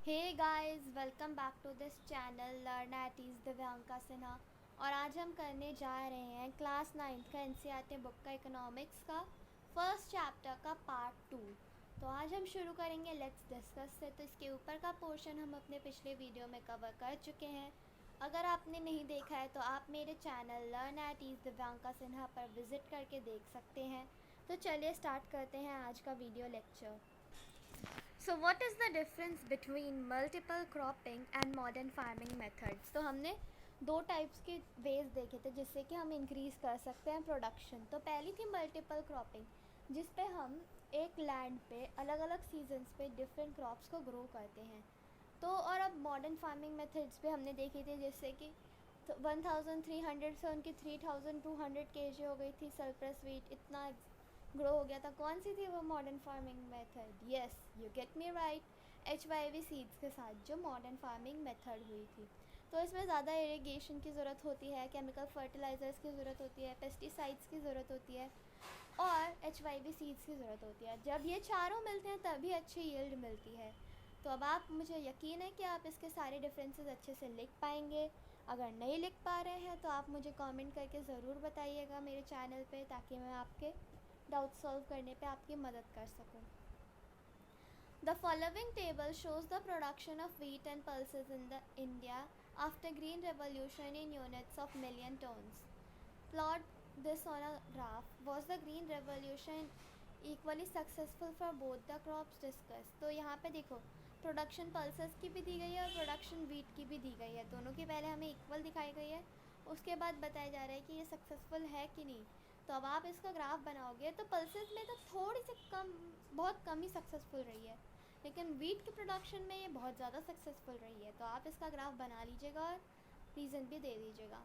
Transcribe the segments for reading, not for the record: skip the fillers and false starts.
Hey guys, welcome back to this channel learn at ease Divyanka Sinha. और आज हम करने जा रहे हैं क्लास 9th का एनसीईआरटी बुक का इकोनॉमिक्स का फर्स्ट चैप्टर का पार्ट 2। तो आज हम शुरू करेंगे लेट्स डिस्कस से। तो इसके ऊपर का पोर्शन हम अपने पिछले वीडियो में कवर कर चुके हैं। अगर आपने नहीं देखा है तो आप मेरे channel learn at ease Divyanka Sinha पर विज़िट करके देख सकते हैं। तो चलिए स्टार्ट करते हैं आज का video lecture. So what is the difference between multiple cropping and modern farming methods. तो हमने दो टाइप्स के वेज देखे थे जिससे कि हम इंक्रीज़ कर सकते हैं प्रोडक्शन। तो पहली थी मल्टीपल क्रॉपिंग जिस पे हम एक लैंड पे अलग अलग सीजन्स पे डिफरेंट क्रॉप्स को ग्रो करते हैं। तो और अब मॉडर्न फार्मिंग मेथड्स पे हमने देखे थे जिससे कि 1300 से उनकी 3200 kg हो गई थी सरप्लस वेट, इतना ग्रो हो गया था। कौन सी थी वो modern farming method? Yes, you get me right, HYV seeds के साथ जो मॉडर्न फार्मिंग मेथड हुई थी। तो इसमें ज़्यादा इरिगेशन की ज़रूरत होती है, केमिकल फर्टिलाइज़र्स की ज़रूरत होती है, पेस्टिसाइड्स की ज़रूरत होती है और HYV सीड्स की ज़रूरत होती है। जब ये चारों मिलते हैं तभी अच्छी यील्ड मिलती है। तो अब आप, मुझे यकीन है कि आप इसके सारे डिफरेंसेस अच्छे से लिख पाएंगे। अगर नहीं लिख पा रहे हैं तो आप मुझे कमेंट करके ज़रूर बताइएगा मेरे चैनल पे, ताकि मैं आपके डाउट सॉल्व करने पे आपकी मदद कर सकूं। The following table shows the production of wheat and pulses in the India after Green Revolution in units of million tons. Plot this on a graph. Was the Green Revolution equally successful for both the crops discussed? तो यहाँ पे देखो, production pulses की भी दी गई है और production wheat की भी दी गई है। दोनों की पहले हमें इक्वल दिखाई गई है, उसके बाद बताया जा रहा है कि ये सक्सेसफुल है कि नहीं। तो अब आप इसका ग्राफ बनाओगे तो पल्सेस में तो थोड़ी सी कम, बहुत कम ही सक्सेसफुल रही है, लेकिन वीट की प्रोडक्शन में ये बहुत ज़्यादा सक्सेसफुल रही है। तो आप इसका ग्राफ बना लीजिएगा और रीज़न भी दे दीजिएगा।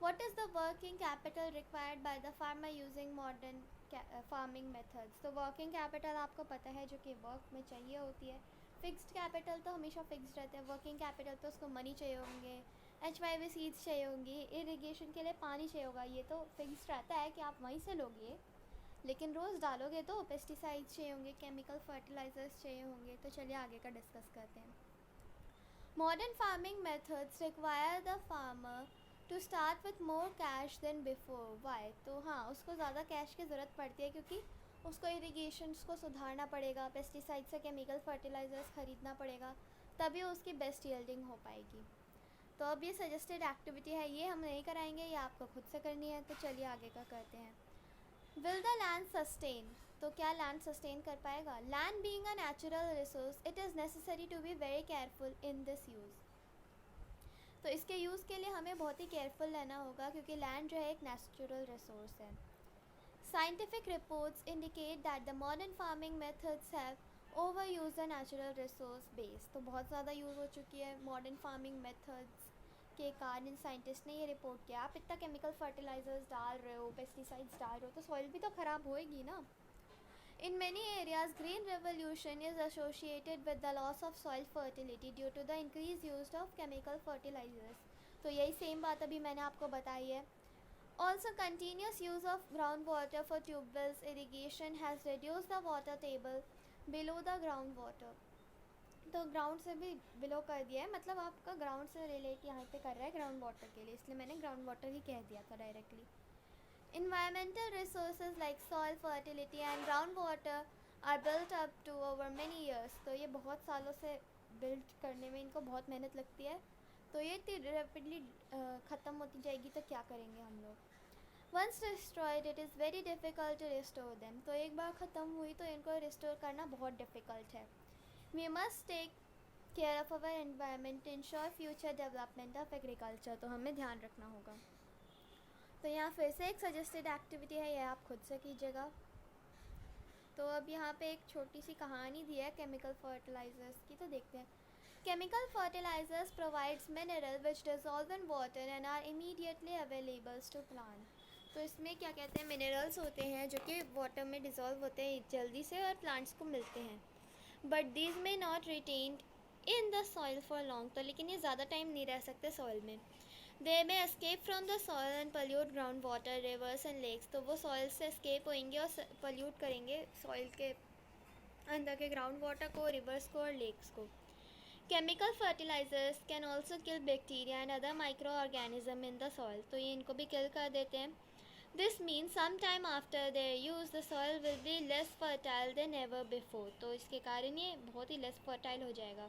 What is the working capital required by the farmer using modern farming methods? तो working capital आपको पता है जो कि वर्क में चाहिए होती है। फिक्स्ड कैपिटल तो हमेशा फिक्स्ड रहते हैं, वर्किंग कैपिटल तो उसको मनी चाहिए होंगे, HYV सीड्स चाहिए होंगी, इरिगेशन के लिए पानी चाहिए होगा। ये तो फिक्स्ड रहता है कि आप वहीं से लोगे, लेकिन रोज़ डालोगे तो पेस्टिसाइड्स चाहिए होंगे, केमिकल फर्टिलाइजर्स चाहिए होंगे। तो चलिए आगे का डिस्कस करते हैं। Modern farming methods require the farmer to start with more cash than before. Why? तो हाँ, उसको ज़्यादा कैश की ज़रूरत पड़ती है क्योंकि उसको इरिगेशंस को सुधारना पड़ेगा, पेस्टिसाइड्स से केमिकल फर्टिलाइजर्स ख़रीदना पड़ेगा, तभी उसकी बेस्ट यील्डिंग हो पाएगी। तो अब ये सजेस्टेड एक्टिविटी है, ये हम नहीं कराएंगे, ये आपको खुद से करनी है। तो चलिए आगे का करते हैं। Will the land sustain? तो क्या लैंड सस्टेन कर पाएगा? Land being a natural resource, it is necessary to be very careful in this use. तो इसके यूज़ के लिए हमें बहुत ही केयरफुल रहना होगा क्योंकि लैंड जो है एक नेचुरल रिसोर्स है। Scientific reports indicate that the modern farming methods have over use the natural resource base. तो बहुत ज़्यादा यूज़ हो चुकी है मॉडर्न फार्मिंग मेथड्स के कारण। साइंटिस्ट ने ये रिपोर्ट किया, आप इतना केमिकल फर्टिलाइजर्स डाल रहे हो, पेस्टिसाइड्स डाल रहे हो, तो सॉइल भी तो ख़राब होएगी ना। In many areas, green revolution is associated with the loss of soil fertility due to the increased use of chemical fertilizers. तो यही सेम बात अभी मैंने आपको बताई है। Also, continuous use of groundwater for tube wells irrigation has reduced the water table below the groundwater. तो ground से भी बिलो कर दिया है, मतलब आपका ग्राउंड से रिलेट यहाँ पे कर रहा है ग्राउंड वाटर के लिए, इसलिए मैंने ग्राउंड वाटर ही कह दिया था directly. Environmental resources like soil fertility and groundwater are built up to over many years. तो ये बहुत सालों से बिल्ड करने में इनको बहुत मेहनत लगती है, तो ये रैपिडली ख़त्म होती जाएगी। तो क्या करेंगे हम लोग? Once destroyed, it is very difficult to restore them. तो एक बार ख़त्म हुई तो इनको रिस्टोर करना बहुत डिफ़िकल्ट है। We must take care of our environment to ensure future development of agriculture. तो हमें ध्यान रखना होगा। तो यहाँ फिर से एक सजेस्टेड एक्टिविटी है, ये आप खुद से कीजिएगा। तो अब यहाँ पे एक छोटी सी कहानी दी है केमिकल फर्टिलाइजर्स की, तो देखते हैं। Chemical fertilizers provides mineral which dissolve in water and are immediately availables to plant. तो इसमें क्या कहते हैं, मिनरल्स होते हैं जो कि वाटर में डिजॉल्व होते हैं जल्दी से और प्लांट्स को मिलते हैं। बट दीज में not retained in the soil for long. तो लेकिन ये ज़्यादा टाइम नहीं रह सकते सॉइल में। They may escape from the soil and pollute ground water, rivers and lakes. तो वो सॉइल से एस्केप होंगे और पल्यूट करेंगे सॉइल के अंदर के ग्राउंड वाटर को, रिवर्स को और लेक्स को। Chemical fertilizers can also kill bacteria and other microorganisms in the soil. तो ये इनको भी kill कर देते हैं. This means sometime after their use the soil will be less fertile than ever before. तो इसके कारण ये बहुत ही less fertile हो जाएगा.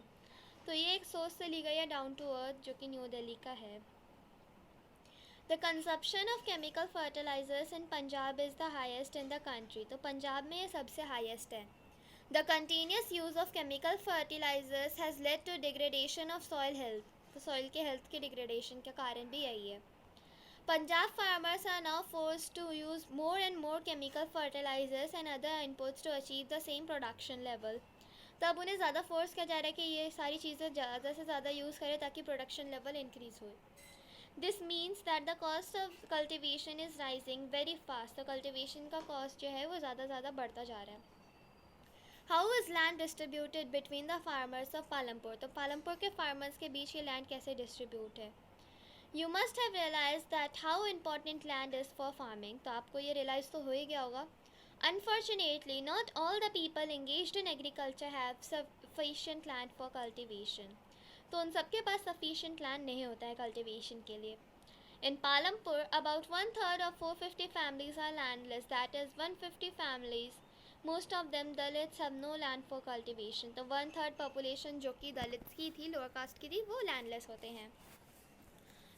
तो ये एक सोर्स से ली गई है डाउन टू अर्थ जो कि न्यू दिल्ली का है. The consumption of chemical fertilizers in Punjab is the highest in the country. तो पंजाब में ये सबसे highest है. The continuous use of chemical fertilizers has led to degradation of soil health. तो soil के health के degradation का कारण भी यही है. Punjab farmers are now forced to use more and more chemical fertilizers and other inputs to achieve the same production level. तब उन्हें ज़्यादा फोर्स किया जा रहा है कि ये सारी चीज़ें ज़्यादा से ज़्यादा यूज़ करें ताकि प्रोडक्शन लेवल इंक्रीज़ हो. This means that the cost of cultivation is rising very fast. तो कल्टिवेशन का कॉस्ट जो है वो ज़्यादा बढ़ता जा रहा है. How is land distributed between the farmers of Palampur? तो पालमपुर के farmers के बीच ये land कैसे distribute है? You must have realized that how important land is for farming. तो आपको ये realize तो हो ही गया होगा. Unfortunately, not all the people engaged in agriculture have sufficient land for cultivation. तो उन सबके पास sufficient land नहीं होता है cultivation के लिए. In Palampur, about 1/3 of 450 families are landless. That is 150 families. Most of them Dalits have no land for cultivation. तो 1/3 population जो कि दलित्स की थी, लोअर कास्ट की थी, वो लैंडलेस होते हैं.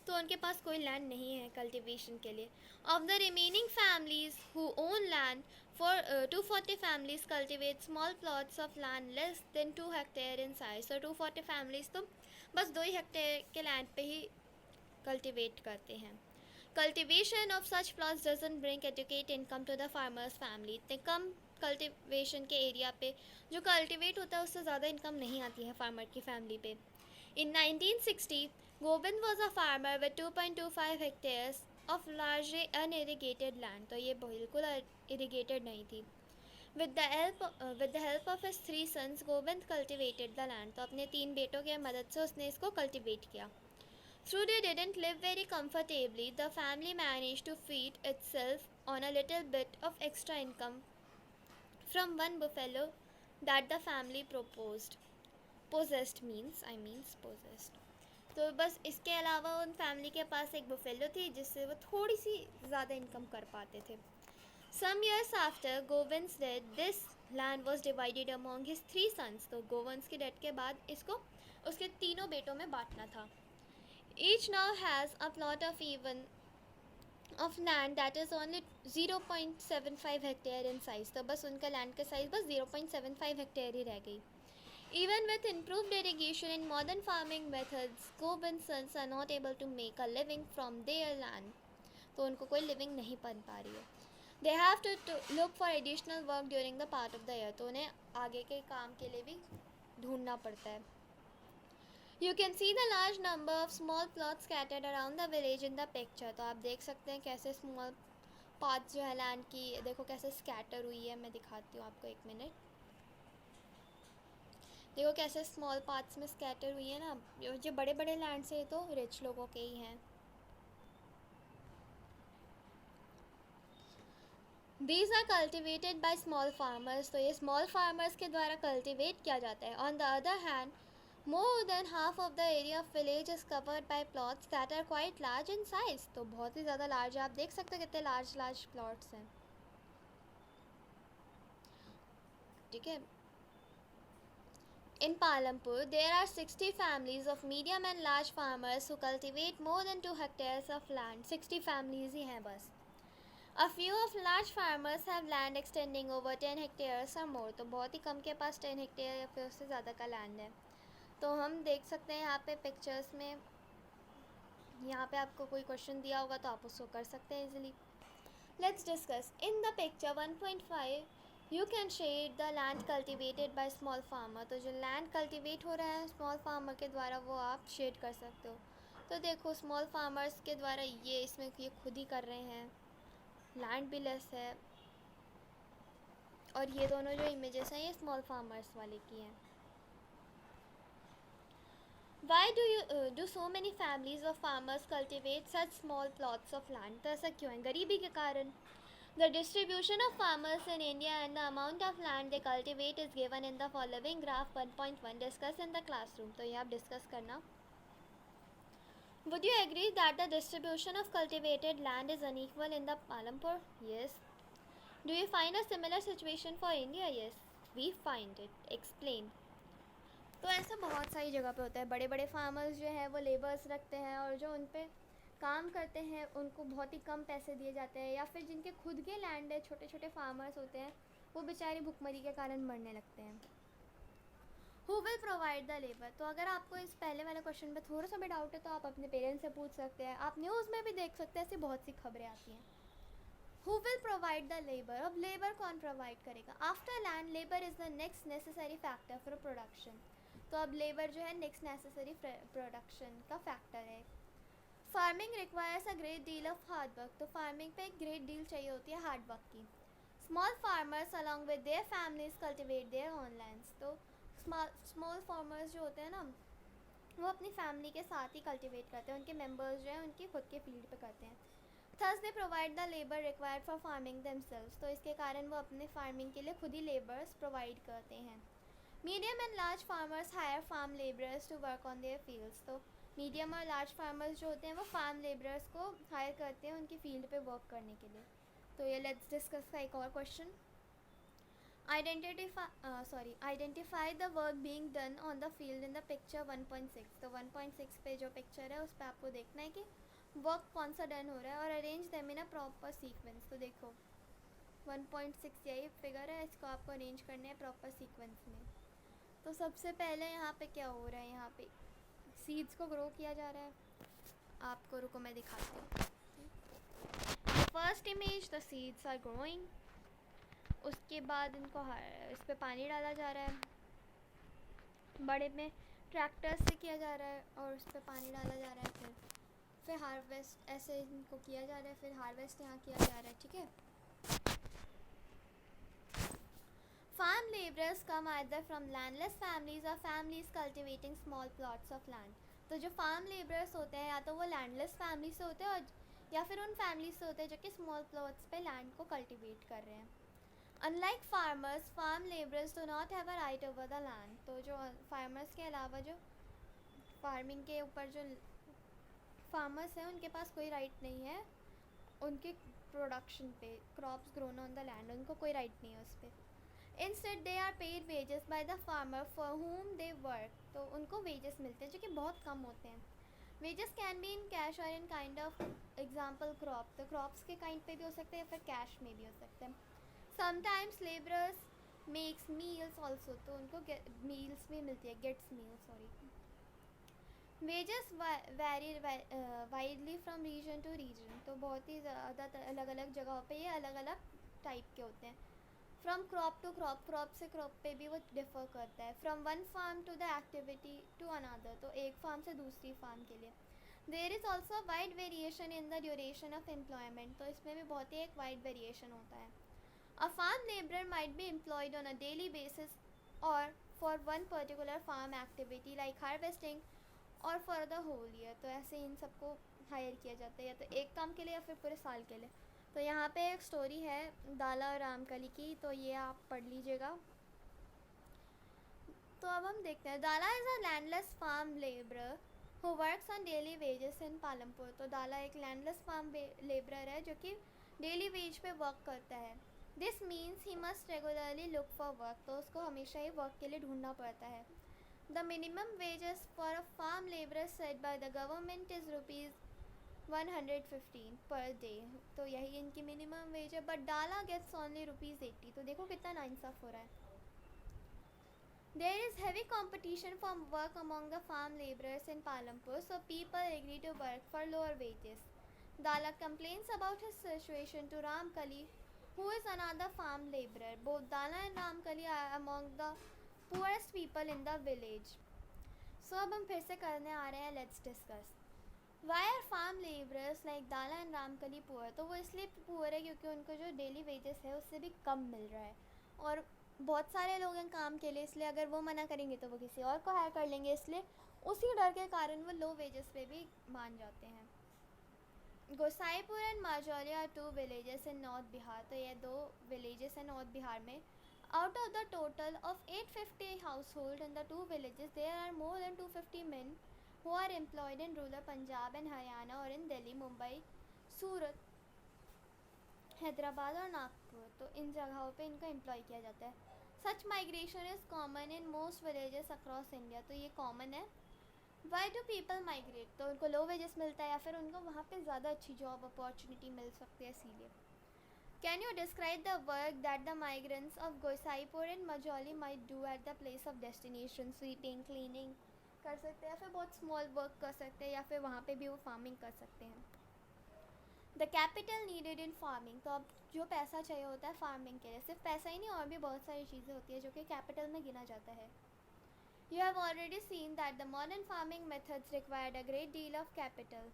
तो उनके पास कोई लैंड नहीं है कल्टिवेशन के लिए. Of the remaining families who own land, for 240 families cultivate small plots of land less than 2 hectare in size. So 240 families तो बस 2 हेक्टेयर के लैंड पे ही कल्टिवेट करते हैं. Cultivation of such plots doesn't bring adequate income to the farmer's family. इतने कम cultivation के area पे जो कल्टिवेट होता है उससे ज़्यादा इनकम नहीं आती है फार्मर की फैमिली पे. In 1960, Govind was a farmer with 2.25 hectares of largely unirrigated land. तो ये बिल्कुल irrigated नहीं थी. With the help of his 3 sons, Govind cultivated the land. तो अपने 3 बेटों के मदद से उसने इसको कल्टिवेट किया. Though they didn't live very comfortably, the family managed to feed itself on a little bit of extra income from one buffalo that the family possessed. तो बस इसके अलावा उन फैमिली के पास एक बुफेलो थी जिससे वो थोड़ी सी ज़्यादा इनकम कर पाते थे. Some years after Govind's death, this land was divided among his 3 sons. तो गोविंद की डेथ के बाद इसको उसके तीनों बेटों में बांटना था. Each now has a plot of land that is only 0.75 hectare in size. तो बस उनका लैंड का साइज बस 0.75 हेक्टेयर ही रह गई. Even with improved irrigation and modern farming methods, Govind's sons are not able to make a living from their land. तो उनको कोई living नहीं बन पा रही है. They have to look for additional work during the part of the year. तो उन्हें आगे के काम के लिए भी ढूंढना पड़ता है. You can see the large number of small plots scattered around the village in the picture. तो आप देख सकते हैं कैसे small parts जो है land की देखो कैसे scatter हुई है. मैं दिखाती हूँ आपको 1 मिनट. देखो कैसे small parts में scatter हुई है ना. जो बड़े बड़े land से तो rich लोगों के ही हैं. These are cultivated by small farmers. तो ये small farmers के द्वारा cultivate किया जाता है. On the other hand, more than half of the area of village is covered by plots that are quite large in size. तो बहुत ही ज़्यादा large है. आप देख सकते हो कितने large plots हैं. ठीक है. In Palampur, there are 60 families of medium and large farmers who cultivate more than 2 hectares of land. 60 families ही हैं बस. A few of large farmers have land extending over 10 hectares or more. तो बहुत ही कम के पास 10 hectare या फिर उससे ज़्यादा का लैंड है. तो हम देख सकते हैं यहाँ पे पिक्चर्स में. यहाँ पे आपको कोई क्वेश्चन दिया होगा तो आप उसको कर सकते हैं easily. Let's discuss. In the picture 1.5 you can shade the land cultivated by small farmer. तो जो लैंड कल्टिवेट हो रहा है स्मॉल फार्मर के द्वारा वो आप शेड कर सकते हो. तो देखो स्मॉल फार्मर्स के द्वारा ये इसमें ये खुद ही कर रहे हैं. लैंड भी लेस है. और ये दोनों जो इमेजेस हैं ये स्मॉल फार्मर्स वाले की हैं. Why do so many families of farmers cultivate such small plots of land? तो ऐसा क्यों है? गरीबी के कारण. The distribution of farmers in India and the amount of land they cultivate is given in the following graph 1.1. Discuss in the classroom. तो ये आप डिस्कस करना. Would you agree that the distribution of cultivated land is unequal in the Palampur? Yes. Do you find a similar situation for India? Yes. We find it. Explain. तो ऐसा बहुत सारी जगह पे होता है. बड़े बड़े फार्मर्स जो है वो लेबर्स रखते हैं और जो उन पे काम करते हैं उनको बहुत ही कम पैसे दिए जाते हैं, या फिर जिनके खुद के लैंड है, छोटे छोटे फार्मर्स होते हैं, वो बेचारे भुखमरी के कारण मरने लगते हैं. Who will provide the labour? तो अगर आपको इस पहले वाले क्वेश्चन में थोड़ा सा भी डाउट है तो आप अपने पेरेंट्स से पूछ सकते हैं. आप न्यूज़ में भी देख सकते हैं, ऐसी बहुत सी खबरें आती हैं. Who will provide the labour? अब लेबर कौन प्रोवाइड करेगा? After land labour is the next necessary factor for production. तो अब लेबर जो है नेक्स्ट नेसेसरी प्रोडक्शन का फैक्टर है. Farming requires a great deal of hard work. तो फार्मिंग पे एक ग्रेट डील चाहिए होती है हार्ड वर्क की. Small farmers along with their families cultivate their own lands. तो स्मॉल फार्मर्स जो होते हैं ना, वो अपनी फैमिली के साथ ही कल्टिवेट करते हैं. उनके मेंबर्स जो हैं उनकी खुद के फील्ड पे करते हैं. Thus they provide the labour required for farming themselves. तो इसके कारण वो अपने फार्मिंग के लिए खुद ही लेबर्स प्रोवाइड करते हैं. Medium and large farmers hire farm labourers to work on their fields. तो मीडियम और लार्ज फार्मर्स जो होते हैं वो फार्म लेबरर्स को हायर करते हैं उनकी फील्ड पे वर्क करने के लिए. तो ये लेट्स डिस्कस का एक और question. Identify the work being done on the field in the picture 1.6. तो 1.6 पे जो पिक्चर है उस पर आपको देखना है कि वर्क कौन सा डन हो रहा है और arrange them in a proper sequence. तो देखो 1.6 यही फिगर है, इसको आपको अरेंज करना है प्रॉपर सीक्वेंस में. तो सबसे पहले यहाँ पे क्या हो रहा है, यहाँ पे सीड्स को ग्रो किया जा रहा है. आपको रुको मैं दिखाती हूँ. First image the seeds are growing. उसके बाद इनको इस पे पानी डाला जा रहा है. बड़े में ट्रैक्टर्स से किया जा रहा है और उस पर पानी डाला जा रहा है. फिर हार्वेस्ट ऐसे इनको किया जा रहा है. फिर हार्वेस्ट यहाँ किया जा रहा है. ठीक है. Farm labourers come either from landless families और families cultivating small plots of land. तो जो फार्म लेबरर्स होते हैं या तो वो लैंडलेस फैमिली से होते हैं और या फिर उन फैमिली से होते हैं जो कि स्मॉल प्लॉट्स पे लैंड को कल्टिवेट कर रहे हैं. Unlike farmers farm labourers do not have a right over the land. तो जो फार्मर्स के अलावा जो फार्मिंग के ऊपर जो फार्मर्स हैं उनके पास कोई राइट नहीं है उनके प्रोडक्शन पे. Crops grown on the land, उनको कोई राइट नहीं है उस पर. Instead they are paid wages by the farmer for whom they work. तो उनको वेजेस मिलते हैं जो कि बहुत कम होते हैं. Wages can be in cash और in kind of example crop. तो क्रॉप्स के काइंड पे भी हो सकते हैं या फिर कैश में भी हो सकते हैं. Sometimes labourers makes meals also. तो उनको मील्स भी मिलती है, gets meal sorry. Wages vary widely from region to region. तो बहुत ही ज़्यादा अलग अलग जगहों पे ये अलग अलग टाइप के होते हैं. From crop to crop, crop से क्रॉप पे भी वो डिफर करता है. From one farm to the activity to another. तो एक फार्म से दूसरी फार्म के लिए. There is also wide variation in the duration of employment. तो इसमें भी बहुत ही एक वाइड वेरिएशन होता है. A farm labourer might be employed on a daily basis और for one particular farm activity like harvesting और फॉर द होल ईयर. तो ऐसे इन सबको हायर किया जाता है या तो एक काम के लिए या फिर पूरे साल के लिए. तो यहाँ पे एक स्टोरी है दाला और रामकली की, तो ये आप पढ़ लीजिएगा. तो अब हम देखते हैं. Dala is a landless farm labourer who works on daily wages in Palampur. तो दाला एक लैंडलेस फार्म लेबरर है जो कि डेली वेज पे वर्क करता है. This means he must regularly look for work. तो उसको हमेशा ही वर्क के लिए ढूंढना पड़ता है. The minimum wages for a farm labourer set by the government is ₹115 per day. तो यही इनकी मिनिमम वेज है. But Dala gets only ₹80. तो देखो कितना नाइंसाफ़ हो रहा है. There is heavy competition for work among the farm labourers in Palampur, so people agree to work for lower wages. Dala complains about his situation to Ramkali, who is another farm labourer. Both Dala and Ramkali are among the poorest people in the village. So अब हम फिर से करने आ रहे हैं. Let's discuss. Why are farm labourers like Dala and Ramkali poor? तो वो इसलिए पुअर है क्योंकि उनको जो डेली वेजेस है उससे भी कम मिल रहा है और बहुत सारे लोग हैं काम के लिए, इसलिए अगर वो मना करेंगे तो वो किसी और को हायर कर लेंगे, इसलिए उसी डर के कारण वो लो वेजेस पे भी मान जाते हैं. Gosaipur and Majauli are two villages in north Bihar. तो ये दो विलेजेस हैं नॉर्थ बिहार में। Out of the total of 850 household in the two villages there are more than 250 men who are employed in rural Punjab and Haryana और इन दिल्ली, मुंबई, सूरत, हैदराबाद और नागपुर। तो इन जगहों पे इनको एम्प्लॉय किया जाता है। Such migration is common in most villages across India. तो ये कॉमन है। Why do people migrate? तो उनको लो वेजेस मिलता है या फिर उनको वहाँ पे ज़्यादा अच्छी जॉब अपॉर्चुनिटी मिल सकती है, इसीलिए। Can you describe the work that the migrants of Gosaipur and Majauli might do at the place of destination? Sweeping, cleaning कर सकते हैं या फिर बहुत स्मॉल वर्क कर सकते हैं या फिर वहाँ पे भी वो फार्मिंग कर सकते हैं। The capital needed in farming. तो अब जो पैसा चाहिए होता है फार्मिंग के लिए, सिर्फ पैसा ही नहीं और भी बहुत सारी चीज़ें होती है जो कि कैपिटल में गिना जाता है। You have already seen that the modern farming methods required a great deal of capital.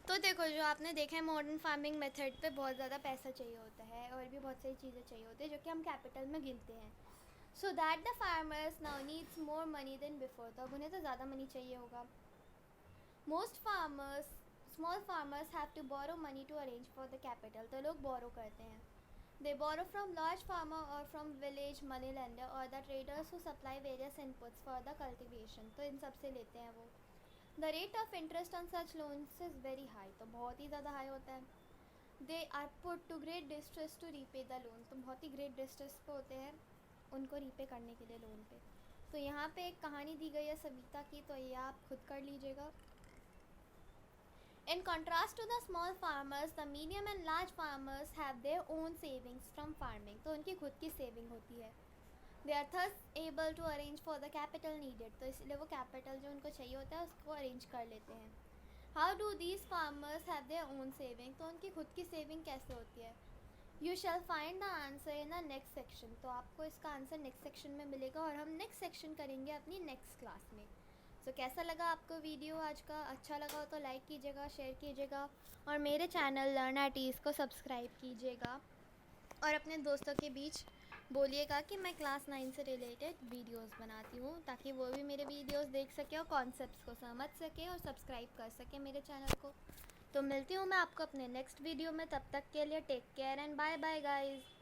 तो देखो, जो आपने देखा है मॉडर्न फार्मिंग मेथड पे बहुत ज़्यादा पैसा चाहिए होता है और भी बहुत सारी चीज़ें चाहिए होती है जो कि हम कैपिटल में गिनते हैं। So that the farmers now needs more money than before. तो अब उन्हें तो ज़्यादा मनी चाहिए होगा। Most farmers, small farmers have to borrow money to arrange for the capital. तो लोग बोरो करते हैं। They borrow from large farmer or from village money lender or the traders who supply various inputs for the cultivation. तो इन सब से लेते हैं वो। The rate of interest on such loans is very high. तो बहुत ही ज़्यादा हाई होता है। They are put to great distress to repay the loan. तो बहुत ही great distress पे होते हैं उनको repay करने के लिए लोन पे। तो यहाँ पे एक कहानी दी गई है सविता की, तो ये आप खुद कर लीजिएगा। In contrast to the small farmers, the medium and large farmers have their own savings from farming. तो उनकी खुद की सेविंग होती है। They are thus able to arrange for the capital needed. तो इसलिए वो कैपिटल जो उनको चाहिए होता है उसको अरेंज कर लेते हैं। How do these farmers have their own saving? तो उनकी खुद की सेविंग कैसे होती है? You shall find the answer in the next section. तो आपको इसका आंसर नेक्स्ट सेक्शन में मिलेगा और हम नेक्स्ट सेक्शन करेंगे अपनी नेक्स्ट क्लास में। तो कैसा लगा आपको वीडियो आज का? अच्छा लगा हो तो लाइक कीजिएगा, शेयर कीजिएगा और मेरे चैनल लर्न एट ईज़ को सब्सक्राइब कीजिएगा और अपने दोस्तों के बीच बोलिएगा कि मैं क्लास 9 से रिलेटेड वीडियोस बनाती हूँ, ताकि वो भी मेरे वीडियोस देख सके और कॉन्सेप्ट्स को समझ सके और सब्सक्राइब कर सके मेरे चैनल को। तो मिलती हूँ मैं आपको अपने नेक्स्ट वीडियो में। तब तक के लिए take care and bye bye guys.